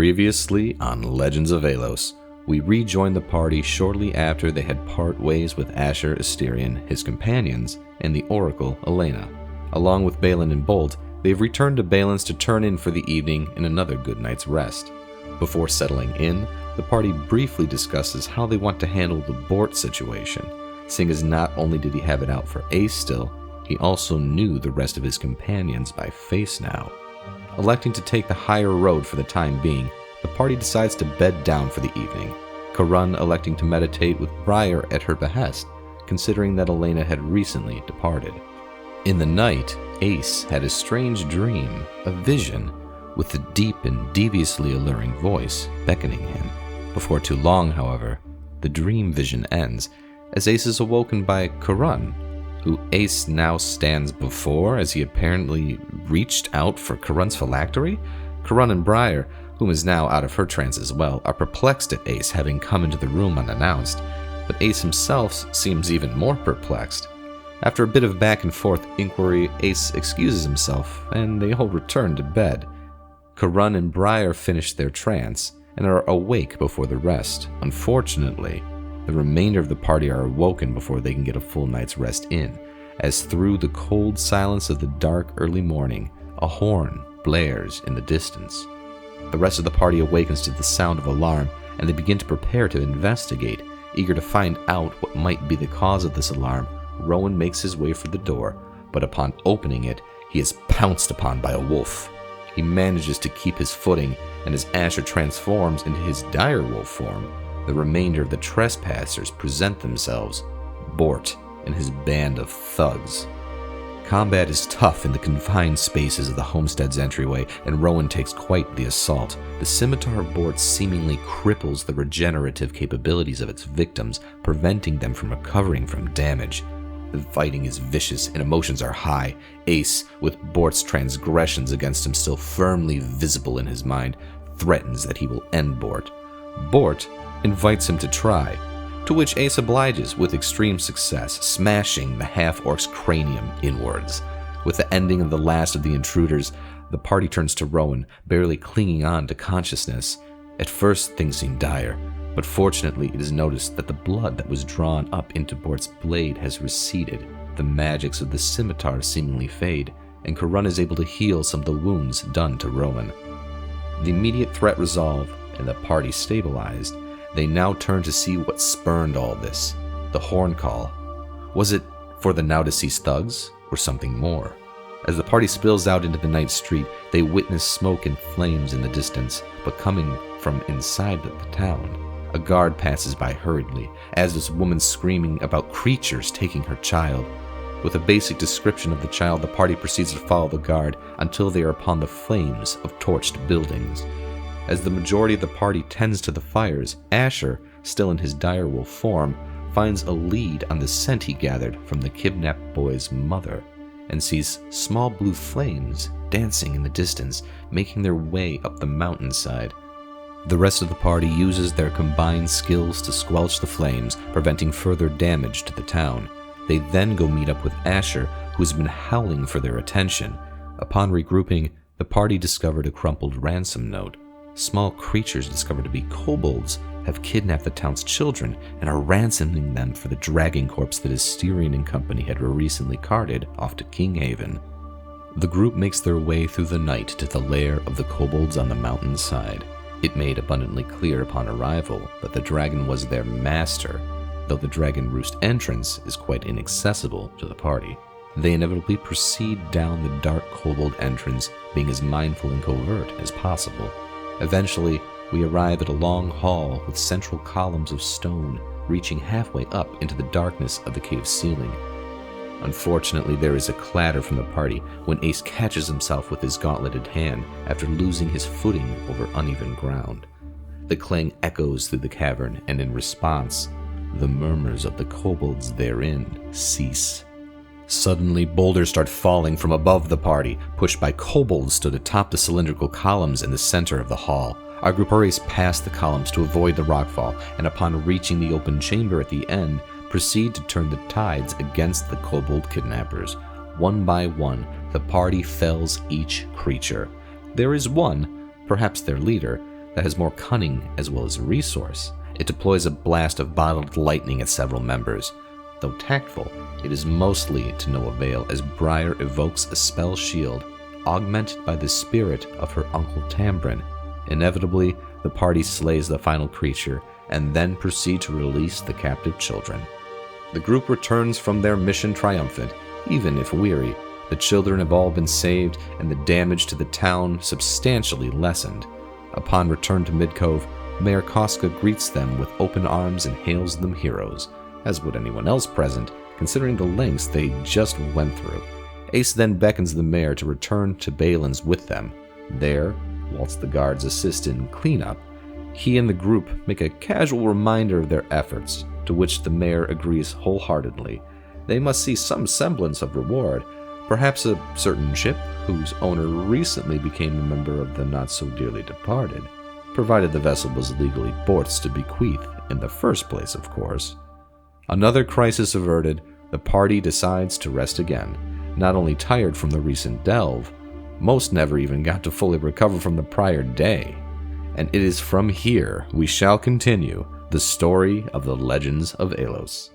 Previously on Legends of Aelos, we rejoined the party shortly after they had part ways with Asher Asterion, his companions, and the Oracle, Elena. Along with Balin and Bolt, they have returned to Balin's to turn in for the evening and another good night's rest. Before settling in, the party briefly discusses how they want to handle the Bort situation, seeing as not only did he have it out for Ace still, he also knew the rest of his companions by face now. Electing to take the higher road for the time being, the party decides to bed down for the evening, Karun electing to meditate with Briar at her behest, considering that Elena had recently departed. In the night, Ace had a strange dream, a vision, with a deep and deviously alluring voice beckoning him. Before too long, however, the dream vision ends, as Ace is awoken by Karun, who Ace now stands before as he apparently reached out for Karun's phylactery. Karun and Briar, whom is now out of her trance as well, are perplexed at Ace having come into the room unannounced, but Ace himself seems even more perplexed. After a bit of back and forth inquiry, Ace excuses himself, and they all return to bed. Karun and Briar finish their trance, and are awake before the rest. Unfortunately, the remainder of the party are awoken before they can get a full night's rest in, as through the cold silence of the dark early morning, a horn blares in the distance. The rest of the party awakens to the sound of alarm, and they begin to prepare to investigate. Eager to find out what might be the cause of this alarm, Rowan makes his way for the door, but upon opening it, he is pounced upon by a wolf. He manages to keep his footing, and as Asher transforms into his direwolf form, the remainder of the trespassers present themselves, Bort and his band of thugs. Combat is tough in the confined spaces of the homestead's entryway, and Rowan takes quite the assault. The scimitar of Bort seemingly cripples the regenerative capabilities of its victims, preventing them from recovering from damage. The fighting is vicious and emotions are high. Ace, with Bort's transgressions against him still firmly visible in his mind, threatens that he will end Bort. Bort invites him to try, to which Ace obliges with extreme success, smashing the half-orc's cranium inwards. With the ending of the last of the intruders, the party turns to Rowan, barely clinging on to consciousness. At first, things seem dire, but fortunately it is noticed that the blood that was drawn up into Bort's blade has receded, the magics of the scimitar seemingly fade, and Karun is able to heal some of the wounds done to Rowan. The immediate threat resolved, and the party stabilized, they now turn to see what spurned all this. The horn call. Was it for the now-deceased thugs, or something more? As the party spills out into the night street, they witness smoke and flames in the distance, but coming from inside the town. A guard passes by hurriedly, as does a woman screaming about creatures taking her child. With a basic description of the child, the party proceeds to follow the guard until they are upon the flames of torched buildings. As the majority of the party tends to the fires, Asher, still in his direwolf form, finds a lead on the scent he gathered from the kidnapped boy's mother, and sees small blue flames dancing in the distance, making their way up the mountainside. The rest of the party uses their combined skills to squelch the flames, preventing further damage to the town. They then go meet up with Asher, who has been howling for their attention. Upon regrouping, the party discovered a crumpled ransom note. Small creatures discovered to be kobolds have kidnapped the town's children and are ransoming them for the dragon corpse that Asterion and company had recently carted off to Kinghaven. The group makes their way through the night to the lair of the kobolds on the mountainside. It made abundantly clear upon arrival that the dragon was their master, though the dragon roost entrance is quite inaccessible to the party. They inevitably proceed down the dark kobold entrance, being as mindful and covert as possible. Eventually, we arrive at a long hall with central columns of stone reaching halfway up into the darkness of the cave's ceiling. Unfortunately, there is a clatter from the party when Ace catches himself with his gauntleted hand after losing his footing over uneven ground. The clang echoes through the cavern, and in response, the murmurs of the kobolds therein cease. Suddenly, boulders start falling from above the party, pushed by kobolds stood atop the cylindrical columns in the center of the hall. Our group hurries past the columns to avoid the rockfall, and upon reaching the open chamber at the end, proceed to turn the tides against the kobold kidnappers. One by one, the party fells each creature. There is one, perhaps their leader, that has more cunning as well as resource. It deploys a blast of bottled lightning at several members. Though tactful, it is mostly to no avail as Briar evokes a spell shield, augmented by the spirit of her uncle Tambrin. Inevitably, the party slays the final creature and then proceed to release the captive children. The group returns from their mission triumphant, even if weary. The children have all been saved and the damage to the town substantially lessened. Upon return to Midcove, Mayor Koska greets them with open arms and hails them heroes, as would anyone else present, considering the lengths they just went through. Ace then beckons the mayor to return to Balin's with them. There, whilst the guards assist in cleanup, he and the group make a casual reminder of their efforts, to which the mayor agrees wholeheartedly. They must see some semblance of reward, perhaps a certain ship whose owner recently became a member of the not-so-dearly departed, provided the vessel was legally Borth's to bequeath in the first place, of course. Another crisis averted, the party decides to rest again, not only tired from the recent delve, most never even got to fully recover from the prior day. And it is from here we shall continue the story of the Legends of Aelos.